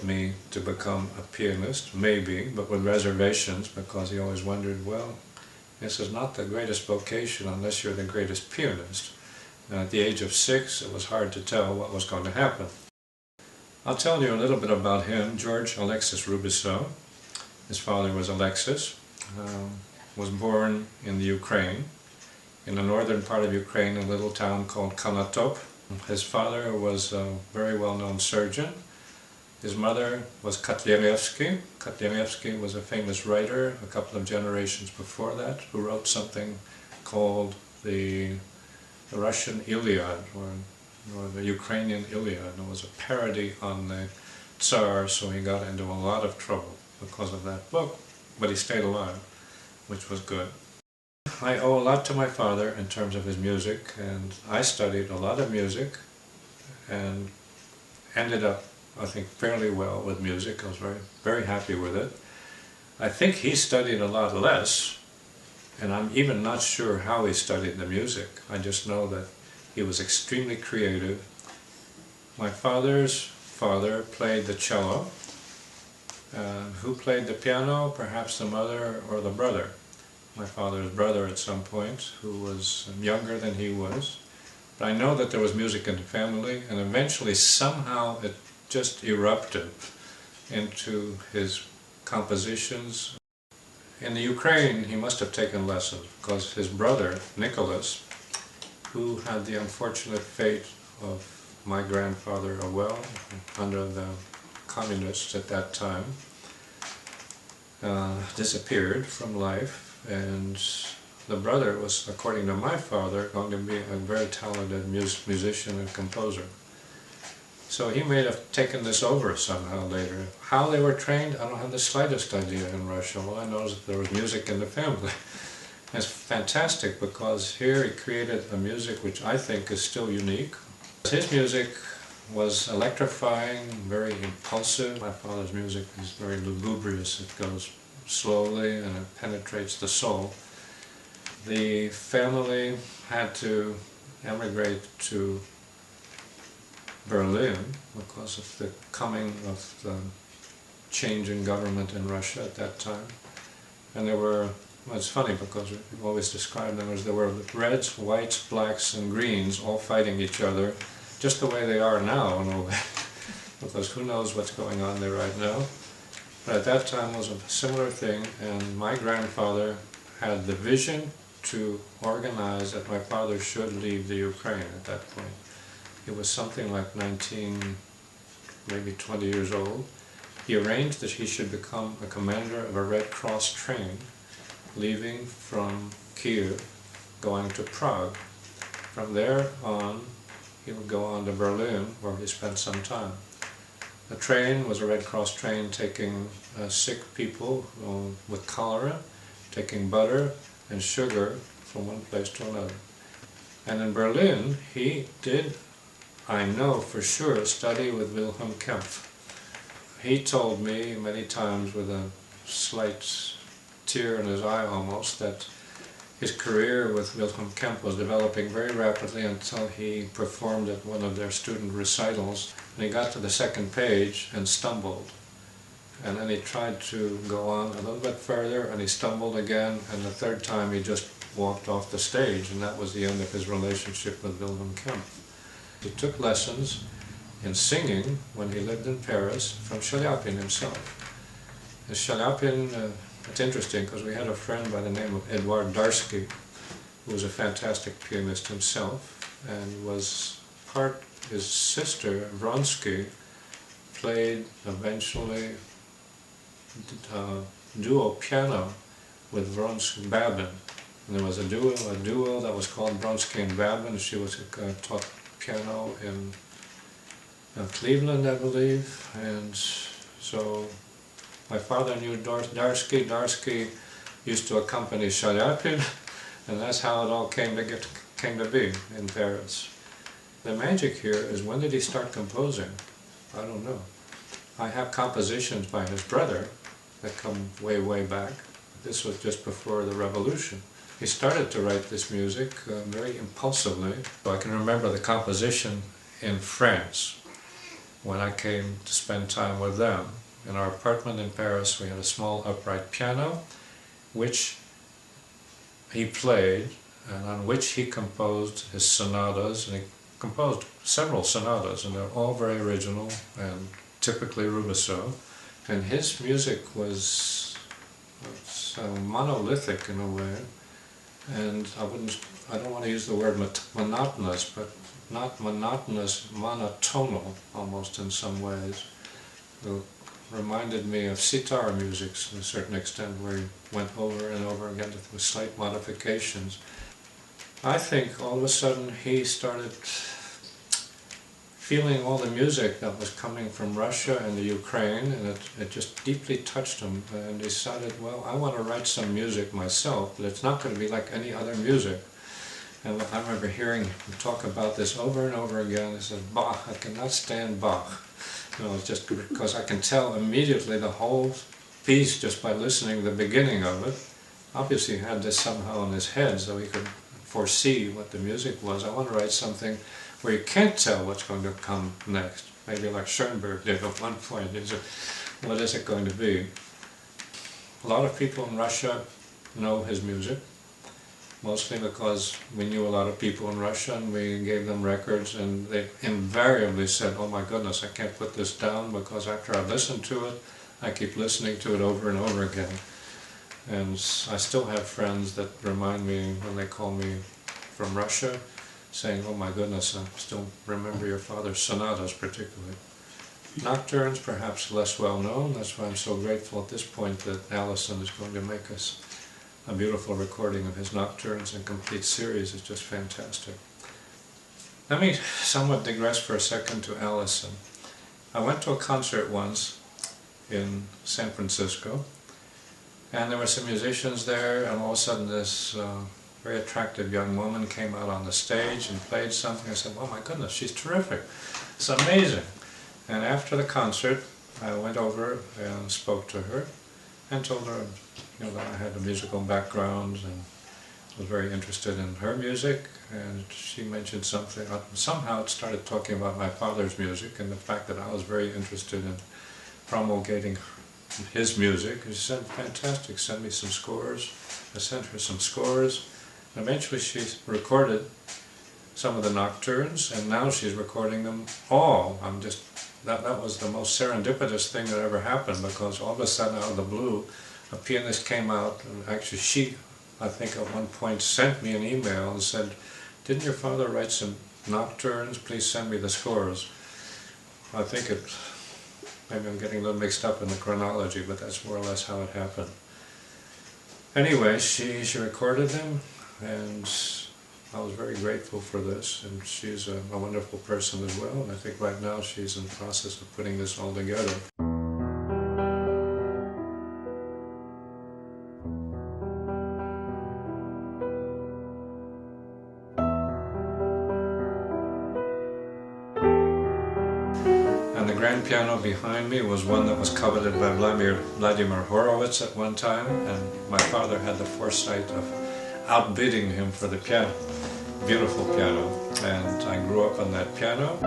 wanted me to become a pianist, maybe, but with reservations, because he always wondered, well, this is not the greatest vocation unless you're the greatest pianist. And at the age of 6, it was hard to tell what was going to happen. I'll tell you a little bit about him. George Alexis Rubissow. His father was Alexis, was born in the Ukraine, in the northern part of Ukraine, a little town called Konotop. His father was a very well-known surgeon. His mother was Kotlяревский. Kotlяревский was a famous writer a couple of generations before that, who wrote something called the Russian Iliad, or the Ukrainian Iliad. It was a parody on the Tsar, so he got into a lot of trouble because of that book, but he stayed alive, which was good. I owe a lot to my father in terms of his music, and I studied a lot of music and ended up, I think, fairly well with music. I was very happy with it. I think he studied a lot less, and I'm even not sure how he studied the music. I just know that he was extremely creative. My father's father played the cello. Who played the piano? Perhaps the mother or the brother. My father's brother at some point, who was younger than he was. But I know that there was music in the family, and eventually somehow it just erupted into his compositions. In the Ukraine, he must have taken lessons, because his brother, Nicholas, who had the unfortunate fate of my grandfather Awel under the communists at that time, disappeared from life, and the brother was, according to my father, going to be a very talented musician and composer. So he may have taken this over somehow later. How they were trained, I don't have the slightest idea in Russia. All I know is that there was music in the family. It's fantastic, because here he created a music which I think is still unique. His music was electrifying, very impulsive. My father's music is very lugubrious. It goes slowly and it penetrates the soul. The family had to emigrate to Berlin because of the coming of the change in government in Russia at that time. And there were, well, it's funny because we always describe them as there were reds, whites, blacks and greens all fighting each other, just the way they are now in a way, because who knows what's going on there right now. But at that time was a similar thing, and my grandfather had the vision to organize that my father should leave the Ukraine at that point. He was something like 19, maybe 20 years old. He arranged that he should become a commander of a Red Cross train, leaving from Kiev, going to Prague. From there on, he would go on to Berlin, where he spent some time. The train was a Red Cross train taking sick people with cholera, taking butter and sugar from one place to another. And in Berlin, he did, I know for sure, study with Wilhelm Kempff. He told me many times, with a slight tear in his eye almost, that his career with Wilhelm Kempff was developing very rapidly until he performed at one of their student recitals, and he got to the second page and stumbled. And then he tried to go on a little bit further, and he stumbled again, and the third time he just walked off the stage, and that was the end of his relationship with Wilhelm Kempff. He took lessons in singing when he lived in Paris from Shaliapin himself. And Shaliapin, it's interesting because we had a friend by the name of Edward Darsky, who was a fantastic pianist himself, and was part, his sister Vronsky played eventually duo piano with Vronsky Babin. And there was a duo that was called Vronsky and Babin. She was taught piano in Cleveland, I believe, and so my father knew Darsky. Darsky used to accompany Shaliapin, and that's how it all came to be in Paris. The magic here is, when did he start composing? I don't know. I have compositions by his brother that come way, way back. This was just before the revolution. He started to write this music very impulsively. I can remember the composition in France. when I came to spend time with them. In our apartment in Paris we had a small upright piano which he played and on which he composed his sonatas, and he composed several sonatas, and they're all very original and typically Rubissow. And his music was monolithic in a way, and I don't want to use the word monotonous, but not monotonous, monotonal almost in some ways. It reminded me of sitar music to a certain extent, where he went over and over again with slight modifications. I think all of a sudden he started feeling all the music that was coming from Russia and the Ukraine, and it just deeply touched him, and he decided, well, I want to write some music myself, but it's not going to be like any other music. And I remember hearing him talk about this over and over again. He said, Bach, I cannot stand Bach. You know, it's just because I can tell immediately the whole piece just by listening to the beginning of it. Obviously he had this somehow in his head so he could foresee what the music was. I want to write something where you can't tell what's going to come next. Maybe like Schoenberg did at one point. What is it going to be? A lot of people in Russia know his music, mostly because we knew a lot of people in Russia and we gave them records, and they invariably said, oh my goodness, I can't put this down because after I've listened to it, I keep listening to it over and over again. And I still have friends that remind me when they call me from Russia, saying, oh my goodness, I still remember your father's sonatas particularly. Nocturnes, perhaps less well known. That's why I'm so grateful at this point that Alison is going to make us a beautiful recording of his nocturnes and complete series. Is just fantastic. Let me somewhat digress for a second to Alison. I went to a concert once in San Francisco, and there were some musicians there, and all of a sudden this very attractive young woman came out on the stage and played something. I said, oh my goodness, she's terrific. It's amazing. And after the concert, I went over and spoke to her and told her, you know, that I had a musical background and was very interested in her music. And she mentioned something, somehow it started talking about my father's music and the fact that I was very interested in promulgating his music. And she said, fantastic, send me some scores. I sent her some scores. And eventually she recorded some of the nocturnes, and now she's recording them all. That was the most serendipitous thing that ever happened, because all of a sudden, out of the blue, a pianist came out, and actually she, I think at one point, sent me an email and said, didn't your father write some nocturnes? Please send me the scores. I think maybe I'm getting a little mixed up in the chronology, but that's more or less how it happened. Anyway, she recorded them, and I was very grateful for this, and she's a wonderful person as well, and I think right now she's in the process of putting this all together. And the grand piano behind me was one that was coveted by Vladimir Horowitz at one time, and my father had the foresight of outbidding him for the piano. Beautiful piano, and I grew up on that piano.